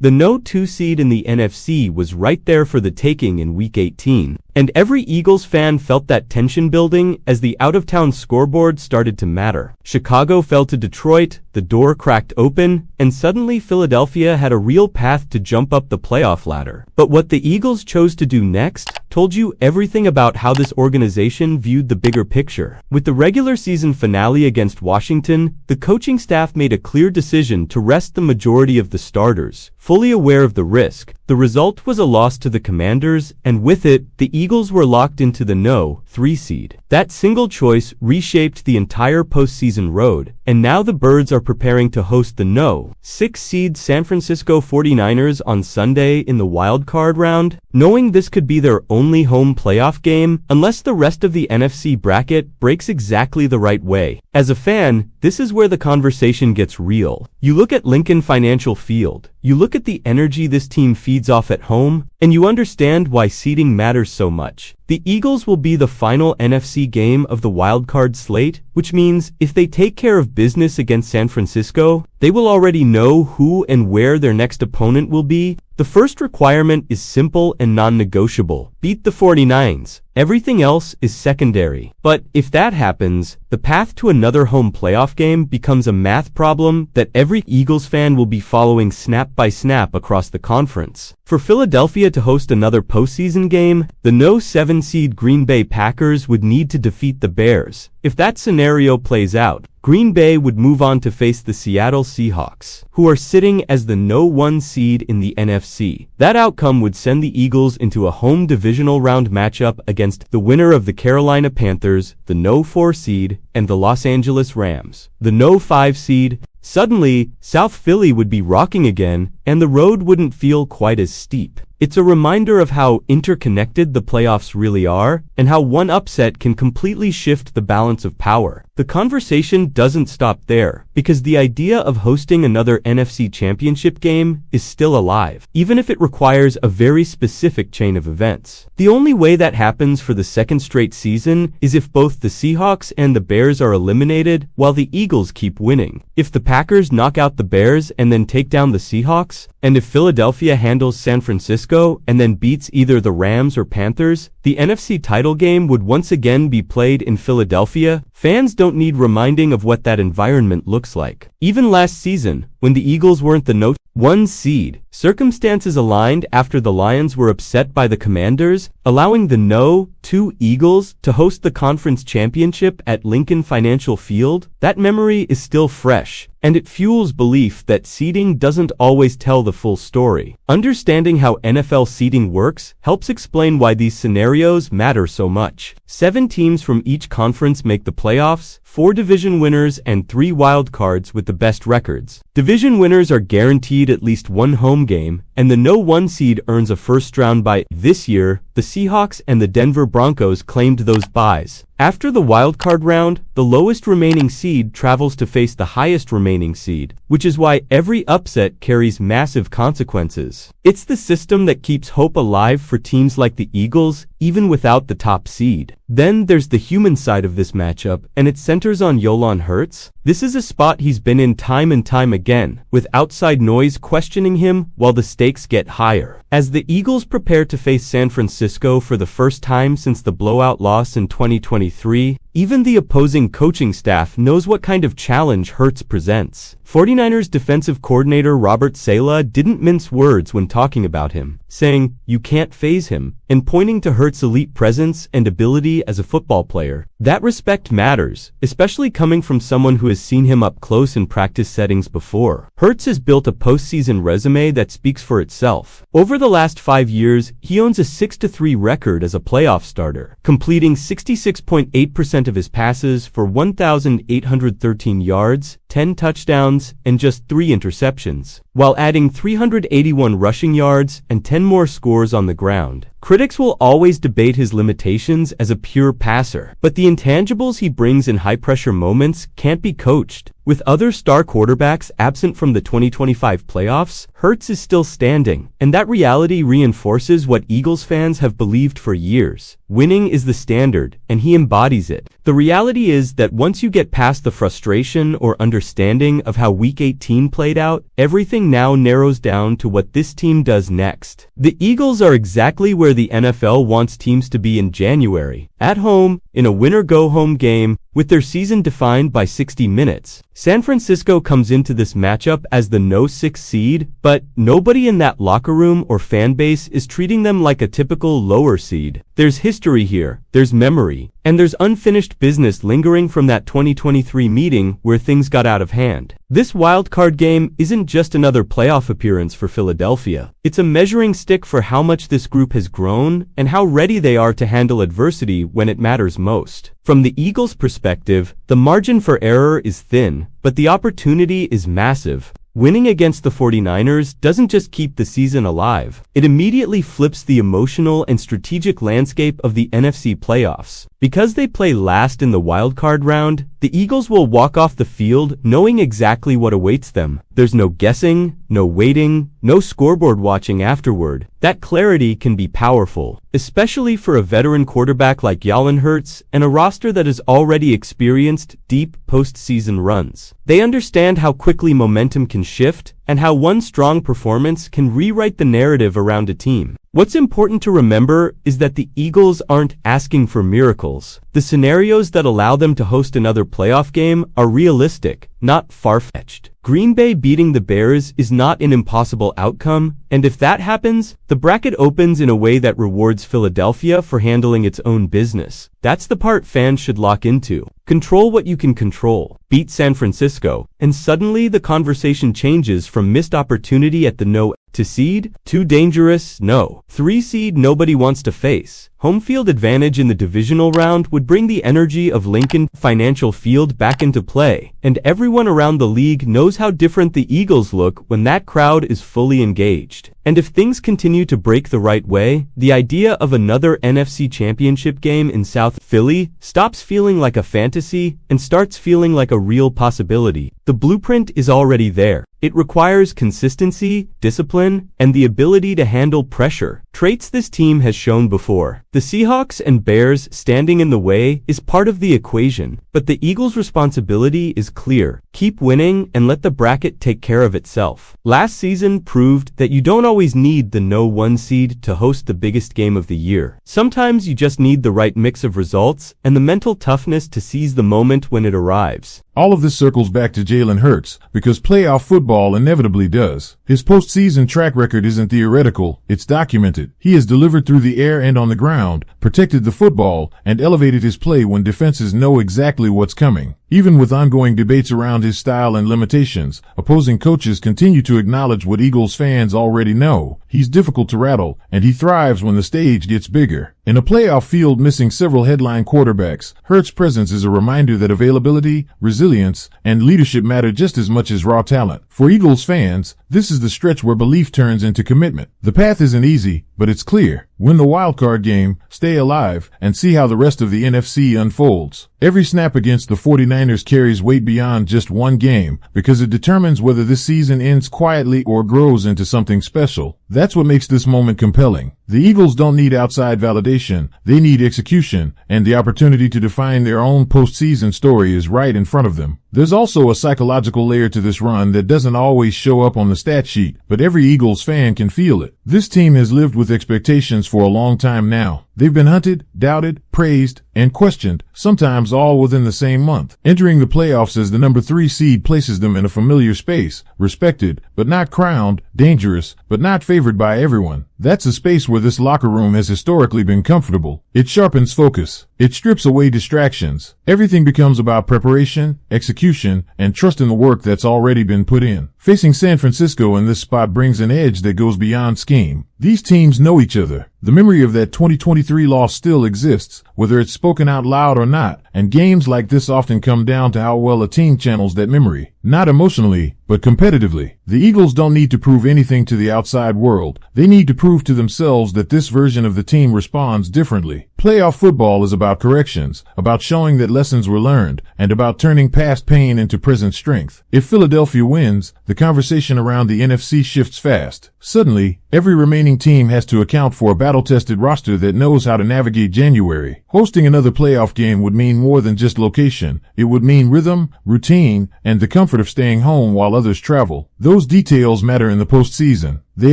The no 2 seed in the NFC was right there for the taking in Week 18, and every Eagles fan felt that tension building as the out-of-town scoreboard started to matter. Chicago fell to Detroit, the door cracked open, and suddenly Philadelphia had a real path to jump up the playoff ladder. But what the Eagles chose to do next told you everything about how this organization viewed the bigger picture. With the regular season finale against Washington, the coaching staff made a clear decision to rest the majority of the starters, fully aware of the risk. The result was a loss to the Commanders, and with it, the Eagles were locked into the no 3 seed. That single choice reshaped the entire postseason road, and now the Birds are preparing to host the no 6 seed San Francisco 49ers on Sunday in the wildcard round, knowing this could be their only home playoff game unless the rest of the NFC bracket breaks exactly the right way. As a fan, this is where the conversation gets real. You look at Lincoln Financial Field, you look at the energy this team feeds off at home, and you understand why seeding matters so much. The Eagles will be the final NFC game of the wildcard slate, which means if they take care of business against San Francisco, they will already know who and where their next opponent will be. The first requirement is simple and non-negotiable. Beat the 49ers. Everything else is secondary. But if that happens, the path to another home playoff game becomes a math problem that every Eagles fan will be following snap by snap across the conference. For Philadelphia to host another postseason game, the no 7 seed Green Bay Packers would need to defeat the Bears. If that scenario plays out, Green Bay would move on to face the Seattle Seahawks, who are sitting as the no 1 seed in the NFC. That outcome would send the Eagles into a home divisional round matchup against the winner of the Carolina Panthers, the no 4 seed, and the Los Angeles Rams, the no 5 seed. Suddenly, South Philly would be rocking again, and the road wouldn't feel quite as steep. It's a reminder of how interconnected the playoffs really are, and how one upset can completely shift the balance of power. The conversation doesn't stop there, because the idea of hosting another NFC championship game is still alive, even if it requires a very specific chain of events. The only way that happens for the second straight season is if both the Seahawks and the Bears are eliminated, while the Eagles keep winning. If the Packers knock out the Bears and then take down the Seahawks, and if Philadelphia handles San Francisco and then beats either the Rams or Panthers, the NFC title game would once again be played in Philadelphia. Fans don't need reminding of what that environment looks like. Even last season, when the Eagles weren't the no 1 seed, circumstances aligned after the Lions were upset by the Commanders, allowing the no 2 Eagles to host the conference championship at Lincoln Financial Field. That memory is still fresh, and it fuels belief that seeding doesn't always tell the full story. Understanding how NFL seeding works helps explain why these scenarios matter so much. 7 teams from each conference make the playoffs, 4 division winners and 3 wild cards with the best records. Division winners are guaranteed at least 1 home game, and the no 1 seed earns a first round bye. This year, the Seahawks and the Denver Broncos claimed those byes. After the wildcard round, the lowest remaining seed travels to face the highest remaining seed, which is why every upset carries massive consequences. It's the system that keeps hope alive for teams like the Eagles, even without the top seed. Then there's the human side of this matchup, and it centers on Jalen Hurts. This is a spot he's been in time and time again, with outside noise questioning him while the stakes get higher. As the Eagles prepare to face San Francisco for the first time since the blowout loss in 2023, even the opposing coaching staff knows what kind of challenge Hurts presents. 49ers defensive coordinator Robert Saleh didn't mince words when talking about him, saying, "You can't faze him," and pointing to Hurts' elite presence and ability as a football player. That respect matters, especially coming from someone who has seen him up close in practice settings before. Hurts has built a postseason resume that speaks for itself. Over the last 5 years, he owns a 6-3 record as a playoff starter, completing 66.8% of his passes for 1,813 yards, 10 touchdowns, and just 3 interceptions, while adding 381 rushing yards and 10 more scores on the ground. Critics will always debate his limitations as a pure passer, but the intangibles he brings in high-pressure moments can't be coached. With other star quarterbacks absent from the 2025 playoffs, Hurts is still standing, and that reality reinforces what Eagles fans have believed for years. Winning is the standard, and he embodies it. The reality is that once you get past the frustration or understanding of how Week 18 played out, everything now narrows down to what this team does next. The Eagles are exactly where the NFL wants teams to be in January, at home, in a win-or-go-home game, with their season defined by 60 minutes. San Francisco comes into this matchup as the no 6 seed, but nobody in that locker room or fan base is treating them like a typical lower seed. There's history here, there's memory, and there's unfinished business lingering from that 2023 meeting where things got out of hand. This wildcard game isn't just another playoff appearance for Philadelphia. It's a measuring stick for how much this group has grown and how ready they are to handle adversity when it matters most. From the Eagles' perspective, the margin for error is thin, but the opportunity is massive. Winning against the 49ers doesn't just keep the season alive, it immediately flips the emotional and strategic landscape of the NFC playoffs. Because they play last in the wildcard round, the Eagles will walk off the field knowing exactly what awaits them. There's no guessing, no waiting, no scoreboard watching afterward. That clarity can be powerful, especially for a veteran quarterback like Jalen Hurts and a roster that has already experienced deep postseason runs. They understand how quickly momentum can shift and how one strong performance can rewrite the narrative around a team. What's important to remember is that the Eagles aren't asking for miracles. The scenarios that allow them to host another playoff game are realistic, not far-fetched. Green Bay beating the Bears is not an impossible outcome, and if that happens, the bracket opens in a way that rewards Philadelphia for handling its own business. That's the part fans should lock into. Control what you can control. Beat San Francisco, and suddenly the conversation changes from missed opportunity at the no to seed, too dangerous, no. 3 seed nobody wants to face. Home field advantage in the divisional round would bring the energy of Lincoln Financial Field back into play, and everyone around the league knows how different the Eagles look when that crowd is fully engaged. And if things continue to break the right way, the idea of another NFC Championship game in South Philly stops feeling like a fantasy and starts feeling like a real possibility. The blueprint is already there. It requires consistency, discipline, and the ability to handle pressure, traits this team has shown before. The Seahawks and Bears standing in the way is part of the equation, but the Eagles' responsibility is clear. Keep winning and let the bracket take care of itself. Last season proved that you don't always need the no 1 seed to host the biggest game of the year. Sometimes you just need the right mix of results and the mental toughness to seize the moment when it arrives. All of this circles back to Jalen Hurts, because playoff football inevitably does. His postseason track record isn't theoretical, it's documented. He has delivered through the air and on the ground, protected the football, and elevated his play when defenses know exactly what's coming. Even with ongoing debates around his style and limitations, opposing coaches continue to acknowledge what Eagles fans already know. He's difficult to rattle, and he thrives when the stage gets bigger. In a playoff field missing several headline quarterbacks, Hurts' presence is a reminder that availability, resilience, and leadership matter just as much as raw talent. For Eagles fans, this is the stretch where belief turns into commitment. The path isn't easy, but it's clear. Win the wildcard game, stay alive, and see how the rest of the NFC unfolds. Every snap against the 49ers carries weight beyond just one game, because it determines whether this season ends quietly or grows into something special. That's what makes this moment compelling. The Eagles don't need outside validation, they need execution, and the opportunity to define their own postseason story is right in front of them. There's also a psychological layer to this run that doesn't always show up on the stat sheet, but every Eagles fan can feel it. This team has lived with expectations for a long time now. They've been hunted, doubted, praised, and questioned, sometimes all within the same month. Entering the playoffs as the number 3 seed places them in a familiar space, respected, but not crowned, dangerous, but not favored by everyone. That's a space where this locker room has historically been comfortable. It sharpens focus. It strips away distractions. Everything becomes about preparation, execution, and trust in the work that's already been put in. Facing San Francisco in this spot brings an edge that goes beyond scheme. These teams know each other. The memory of that 2023 loss still exists, whether it's spoken out loud or not, and games like this often come down to how well a team channels that memory. Not emotionally, but competitively. The Eagles don't need to prove anything to the outside world. They need to prove to themselves that this version of the team responds differently. Playoff football is about corrections, about showing that lessons were learned, and about turning past pain into present strength. If Philadelphia wins, the conversation around the NFC shifts fast. Suddenly, Every remaining team has to account for a battle-tested roster that knows how to navigate January. Hosting another playoff game would mean more than just location. It would mean rhythm, routine, and the comfort of staying home while others travel. Those details matter in the postseason. They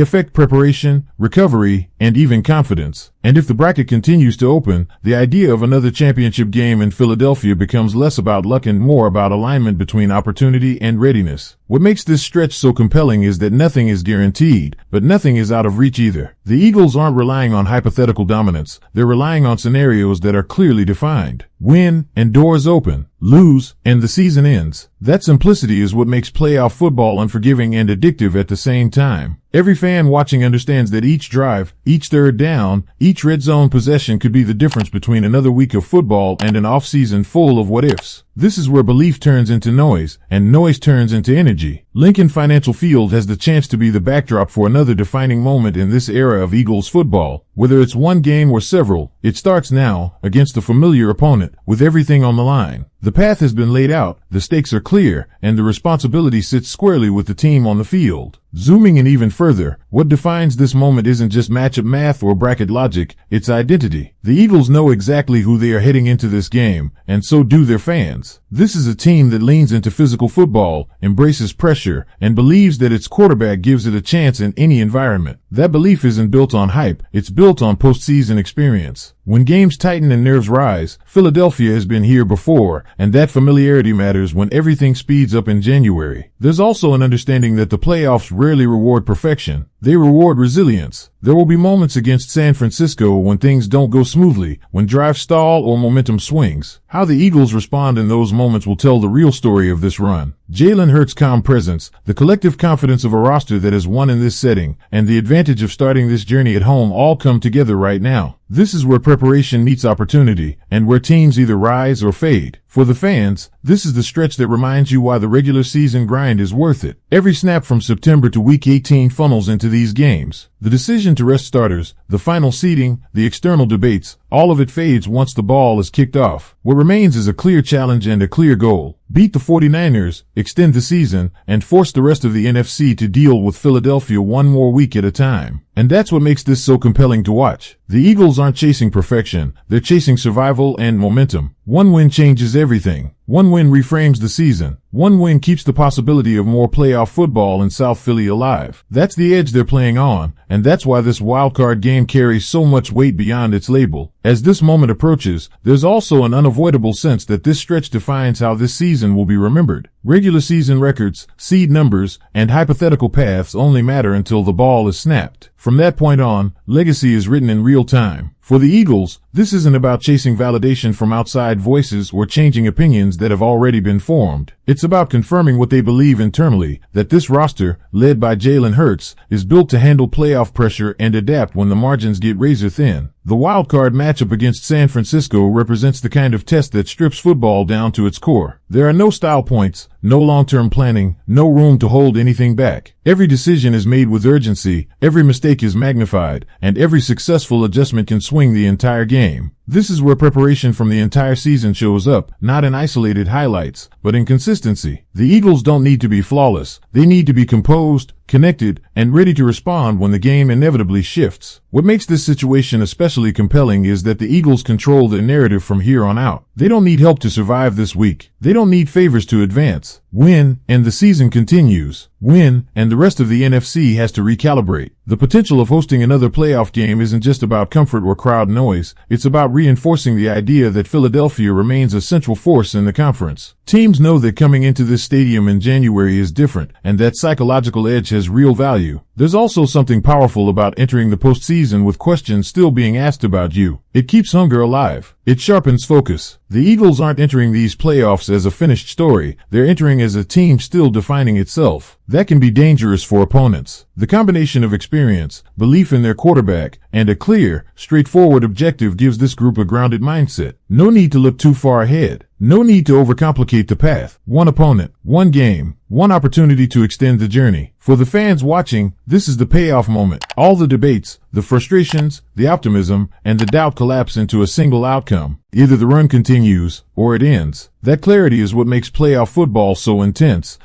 affect preparation, recovery, and even confidence. And if the bracket continues to open, the idea of another championship game in Philadelphia becomes less about luck and more about alignment between opportunity and readiness. What makes this stretch so compelling is that nothing is guaranteed, but nothing is out of reach either. The Eagles aren't relying on hypothetical dominance. They're relying on scenarios that are clearly defined. Win, and doors open. Lose, and the season ends. That simplicity is what makes playoff football unforgiving and addictive at the same time. Every fan watching understands that each drive, each third down, each red zone possession could be the difference between another week of football and an off-season full of what-ifs. This is where belief turns into noise, and noise turns into energy. Lincoln Financial Field has the chance to be the backdrop for another defining moment in this era of Eagles football. Whether it's one game or several, it starts now, against a familiar opponent, with everything on the line. The path has been laid out, the stakes are clear, and the responsibility sits squarely with the team on the field. Zooming in even further, what defines this moment isn't just matchup math or bracket logic, it's identity. The Eagles know exactly who they are heading into this game, and so do their fans. This is a team that leans into physical football, embraces pressure, and believes that its quarterback gives it a chance in any environment. That belief isn't built on hype, it's built on postseason experience. When games tighten and nerves rise, Philadelphia has been here before, and that familiarity matters when everything speeds up in January. There's also an understanding that the playoffs rarely reward perfection. They reward resilience. There will be moments against San Francisco when things don't go smoothly, when drives stall or momentum swings. How the Eagles respond in those moments will tell the real story of this run. Jalen Hurts' calm presence, the collective confidence of a roster that has won in this setting, and the advantage of starting this journey at home all come together right now. This is where preparation meets opportunity, and where teams either rise or fade. For the fans, this is the stretch that reminds you why the regular season grind is worth it. Every snap from September to Week 18 funnels into these games. The decision to rest starters, the final seeding, the external debates, all of it fades once the ball is kicked off. What remains is a clear challenge and a clear goal. Beat the 49ers, extend the season, and force the rest of the NFC to deal with Philadelphia one more week at a time. And that's what makes this so compelling to watch. The Eagles aren't chasing perfection, they're chasing survival and momentum. One win changes everything. One win reframes the season. One win keeps the possibility of more playoff football in South Philly alive. That's the edge they're playing on, and that's why this wildcard game carries so much weight beyond its label. As this moment approaches, there's also an unavoidable sense that this stretch defines how this season will be remembered. Regular season records, seed numbers, and hypothetical paths only matter until the ball is snapped. From that point on, legacy is written in real time. For the Eagles, this isn't about chasing validation from outside voices or changing opinions that have already been formed. It's about confirming what they believe internally, that this roster, led by Jalen Hurts, is built to handle playoff pressure and adapt when the margins get razor thin. The wildcard matchup against San Francisco represents the kind of test that strips football down to its core. There are no style points, no long-term planning, no room to hold anything back. Every decision is made with urgency, every mistake is magnified, and every successful adjustment can swing the entire game. This is where preparation from the entire season shows up, not in isolated highlights, but in consistency. The Eagles don't need to be flawless. They need to be composed, connected, and ready to respond when the game inevitably shifts. What makes this situation especially compelling is that the Eagles control the narrative from here on out. They don't need help to survive this week. They don't need favors to advance. Win, and the season continues. Win, and the rest of the NFC has to recalibrate. The potential of hosting another playoff game isn't just about comfort or crowd noise. It's about reinforcing the idea that Philadelphia remains a central force in the conference. Teams know that coming into this stadium in January is different, and that psychological edge has real value. There's also something powerful about entering the postseason with questions still being asked about you. It keeps hunger alive. It sharpens focus. The Eagles aren't entering these playoffs as a finished story. They're entering as a team still defining itself. That can be dangerous for opponents. The combination of experience, belief in their quarterback, and a clear, straightforward objective gives this group a grounded mindset. No need to look too far ahead. No need to overcomplicate the path. One opponent, one game, one opportunity to extend the journey. For the fans watching, this is the payoff moment. All the debates, the frustrations, the optimism, and the doubt collapse into a single outcome. Either the run continues, or it ends. That clarity is what makes playoff football so intense.